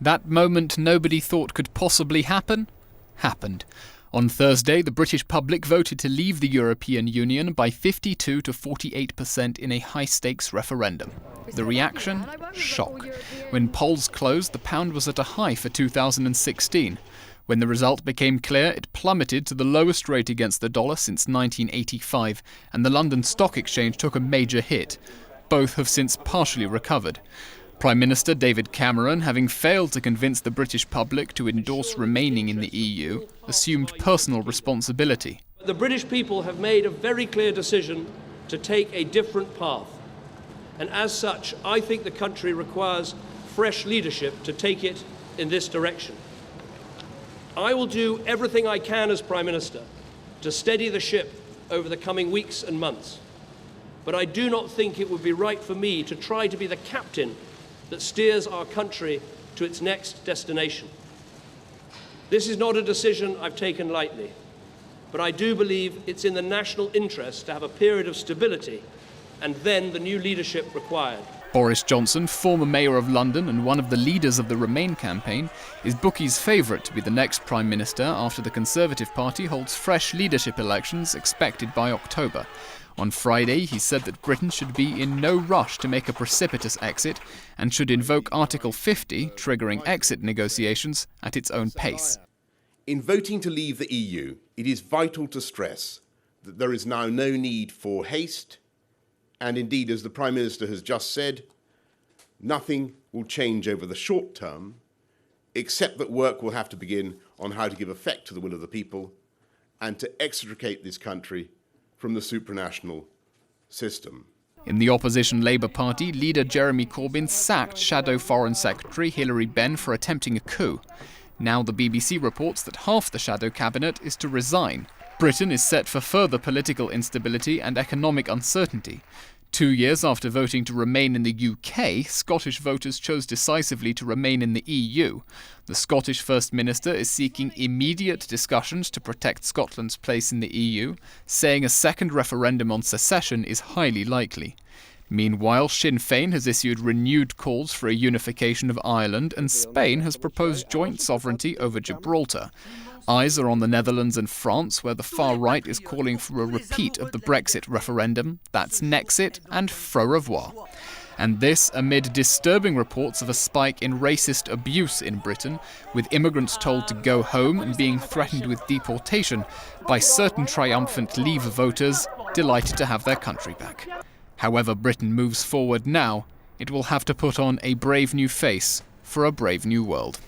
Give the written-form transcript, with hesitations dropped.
That moment nobody thought could possibly happen, happened. On Thursday, the British public voted to leave the European Union by 52 to 48% in a high-stakes referendum. The reaction? Shock. When polls closed, the pound was at a high for 2016. When the result became clear, it plummeted to the lowest rate against the dollar since 1985, and the London Stock Exchange took a major hit. Both have since partially recovered. Prime Minister David Cameron, having failed to convince the British public to endorse remaining in the EU, assumed personal responsibility. The British people have made a very clear decision to take a different path. And as such, I think the country requires fresh leadership to take it in this direction. I will do everything I can as Prime Minister to steady the ship over the coming weeks and months. But I do not think it would be right for me to try to be the captain that steers our country to its next destination. This is not a decision I've taken lightly, but I do believe it's in the national interest to have a period of stability and then the new leadership required. Boris Johnson, former mayor of London and one of the leaders of the Remain campaign, is bookies' favourite to be the next Prime Minister after the Conservative Party holds fresh leadership elections expected by October. On Friday, he said that Britain should be in no rush to make a precipitous exit and should invoke Article 50, triggering exit negotiations, at its own pace. In voting to leave the EU, it is vital to stress that there is now no need for haste, and indeed, as the Prime Minister has just said, nothing will change over the short term, except that work will have to begin on how to give effect to the will of the people and to extricate this country from the supranational system. In the opposition Labour Party, leader Jeremy Corbyn sacked Shadow Foreign Secretary Hilary Benn for attempting a coup. Now the BBC reports that half the Shadow Cabinet is to resign. Britain is set for further political instability and economic uncertainty. 2 years after voting to remain in the UK, Scottish voters chose decisively to remain in the EU. The Scottish First Minister is seeking immediate discussions to protect Scotland's place in the EU, saying a second referendum on secession is highly likely. Meanwhile, Sinn Féin has issued renewed calls for a unification of Ireland, and Spain has proposed joint sovereignty over Gibraltar. Eyes are on the Netherlands and France, where the far right is calling for a repeat of the Brexit referendum. That's Nexit and Au revoir. And this amid disturbing reports of a spike in racist abuse in Britain, with immigrants told to go home and being threatened with deportation by certain triumphant Leave voters delighted to have their country back. However Britain moves forward now, it will have to put on a brave new face for a brave new world.